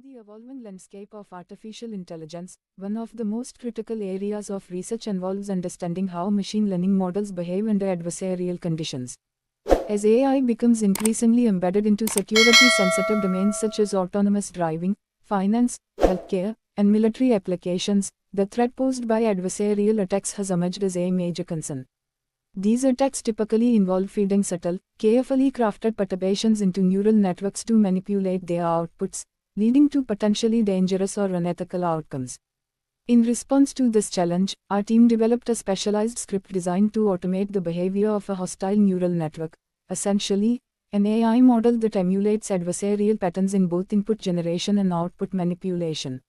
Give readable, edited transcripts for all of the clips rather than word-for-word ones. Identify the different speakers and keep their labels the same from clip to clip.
Speaker 1: In the evolving landscape of artificial intelligence, one of the most critical areas of research involves understanding how machine learning models behave under adversarial conditions. As AI becomes increasingly embedded into security-sensitive domains such as autonomous driving, finance, healthcare, and military applications, the threat posed by adversarial attacks has emerged as a major concern. These attacks typically involve feeding subtle, carefully crafted perturbations into neural networks to manipulate their outputs, leading to potentially dangerous or unethical outcomes. In response to this challenge, our team developed a specialized script designed to automate the behavior of a hostile neural network, essentially, an AI model that emulates adversarial patterns in both input generation and output manipulation.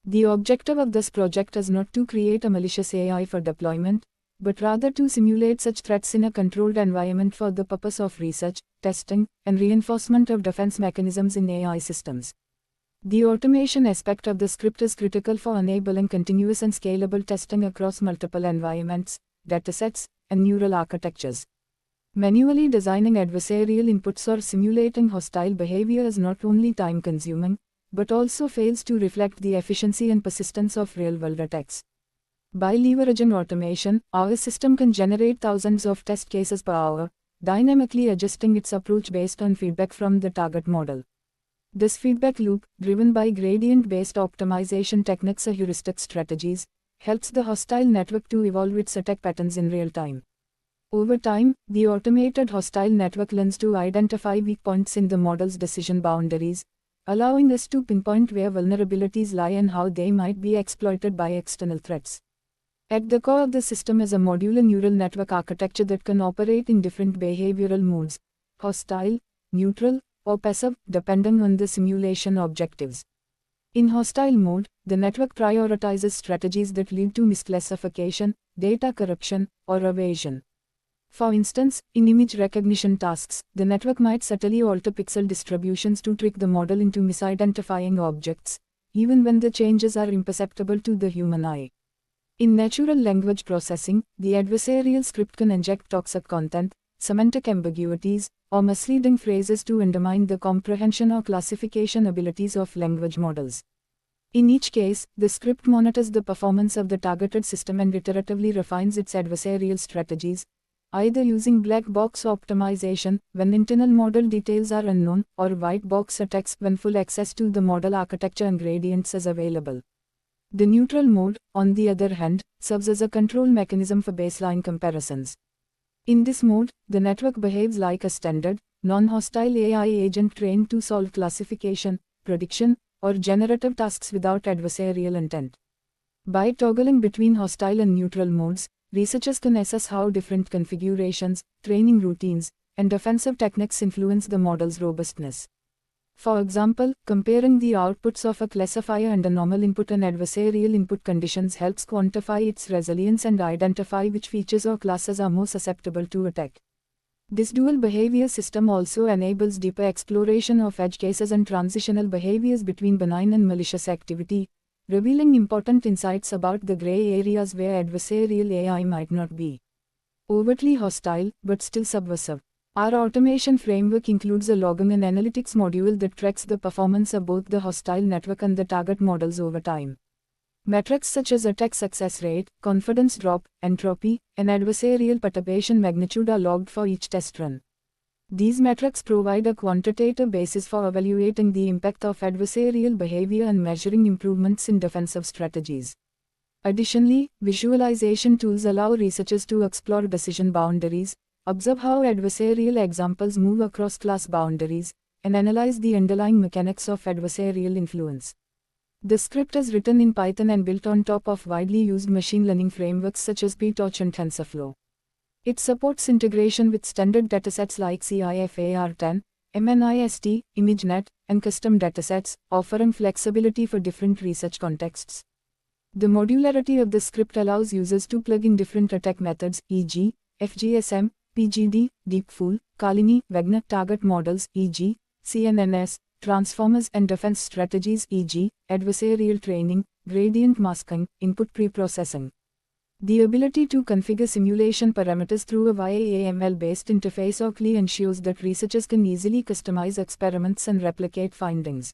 Speaker 1: The objective of this project is not to create a malicious AI for deployment, but rather to simulate such threats in a controlled environment for the purpose of research, testing, and reinforcement of defense mechanisms in AI systems. The automation aspect of the script is critical for enabling continuous and scalable testing across multiple environments, datasets, and neural architectures. Manually designing adversarial inputs or simulating hostile behavior is not only time-consuming, but also fails to reflect the efficiency and persistence of real-world attacks. By leveraging automation, our system can generate thousands of test cases per hour, dynamically adjusting its approach based on feedback from the target model. This feedback loop, driven by gradient-based optimization techniques or heuristic strategies, helps the hostile network to evolve its attack patterns in real time. Over time, the automated hostile network learns to identify weak points in the model's decision boundaries, allowing us to pinpoint where vulnerabilities lie and how they might be exploited by external threats. At the core of the system is a modular neural network architecture that can operate in different behavioral modes: hostile, neutral, or passive, depending on the simulation objectives. In hostile mode, the network prioritizes strategies that lead to misclassification, data corruption, or evasion. For instance, in image recognition tasks, the network might subtly alter pixel distributions to trick the model into misidentifying objects, even when the changes are imperceptible to the human eye. In natural language processing, the adversarial script can inject toxic content, semantic ambiguities, or misleading phrases to undermine the comprehension or classification abilities of language models. In each case, the script monitors the performance of the targeted system and iteratively refines its adversarial strategies, either using black box optimization when internal model details are unknown, or white box attacks when full access to the model architecture and gradients is available. The neutral mode, on the other hand, serves as a control mechanism for baseline comparisons. In this mode, the network behaves like a standard, non-hostile AI agent trained to solve classification, prediction, or generative tasks without adversarial intent. By toggling between hostile and neutral modes, researchers can assess how different configurations, training routines, and defensive techniques influence the model's robustness. For example, comparing the outputs of a classifier under normal input and adversarial input conditions helps quantify its resilience and identify which features or classes are more susceptible to attack. This dual behavior system also enables deeper exploration of edge cases and transitional behaviors between benign and malicious activity, revealing important insights about the gray areas where adversarial AI might not be overtly hostile, but still subversive. Our automation framework includes a logging and analytics module that tracks the performance of both the hostile network and the target models over time. Metrics such as attack success rate, confidence drop, entropy, and adversarial perturbation magnitude are logged for each test run. These metrics provide a quantitative basis for evaluating the impact of adversarial behavior and measuring improvements in defensive strategies. Additionally, visualization tools allow researchers to explore decision boundaries, observe how adversarial examples move across class boundaries, and analyze the underlying mechanics of adversarial influence. The script is written in Python and built on top of widely used machine learning frameworks such as PyTorch and TensorFlow. It supports integration with standard datasets like CIFAR10, MNIST, ImageNet, and custom datasets, offering flexibility for different research contexts. The modularity of the script allows users to plug in different attack methods, e.g., FGSM, PGD, Deepfool, Kalini, Wagner target models, e.g., CNNS, transformers and defense strategies, e.g., adversarial training, gradient masking, input preprocessing. The ability to configure simulation parameters through a YAML-based interface or CLI ensures that researchers can easily customize experiments and replicate findings.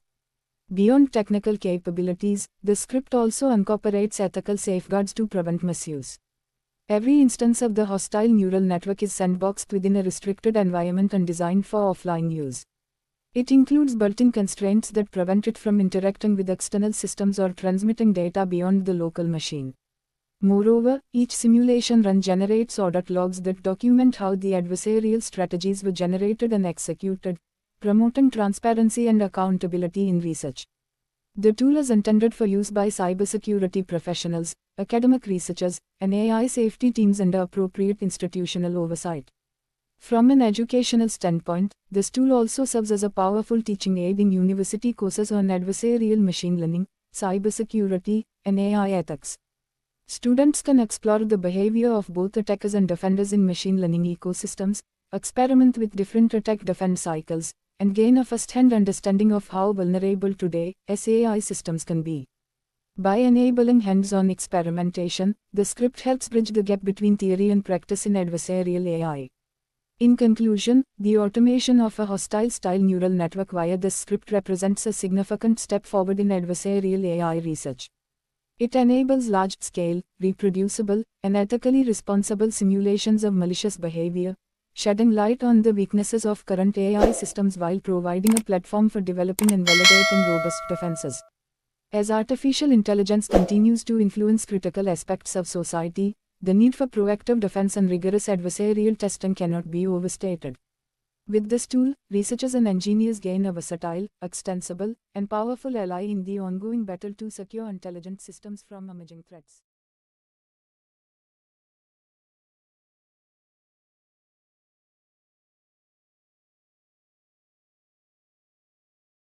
Speaker 1: Beyond technical capabilities, the script also incorporates ethical safeguards to prevent misuse. Every instance of the hostile neural network is sandboxed within a restricted environment and designed for offline use. It includes built-in constraints that prevent it from interacting with external systems or transmitting data beyond the local machine. Moreover, each simulation run generates audit logs that document how the adversarial strategies were generated and executed, promoting transparency and accountability in research. The tool is intended for use by cybersecurity professionals, academic researchers, and AI safety teams under appropriate institutional oversight. From an educational standpoint, this tool also serves as a powerful teaching aid in university courses on adversarial machine learning, cybersecurity, and AI ethics. Students can explore the behavior of both attackers and defenders in machine learning ecosystems, experiment with different attack-defense cycles, and gain a first-hand understanding of how vulnerable today's AI systems can be. By enabling hands-on experimentation, the script helps bridge the gap between theory and practice in adversarial AI. In conclusion, the automation of a hostile-style neural network via this script represents a significant step forward in adversarial AI research. It enables large-scale, reproducible, and ethically responsible simulations of malicious behavior, shedding light on the weaknesses of current AI systems while providing a platform for developing and validating robust defenses. As artificial intelligence continues to influence critical aspects of society, the need for proactive defense and rigorous adversarial testing cannot be overstated. With this tool, researchers and engineers gain a versatile, extensible, and powerful ally in the ongoing battle to secure intelligent systems from emerging threats.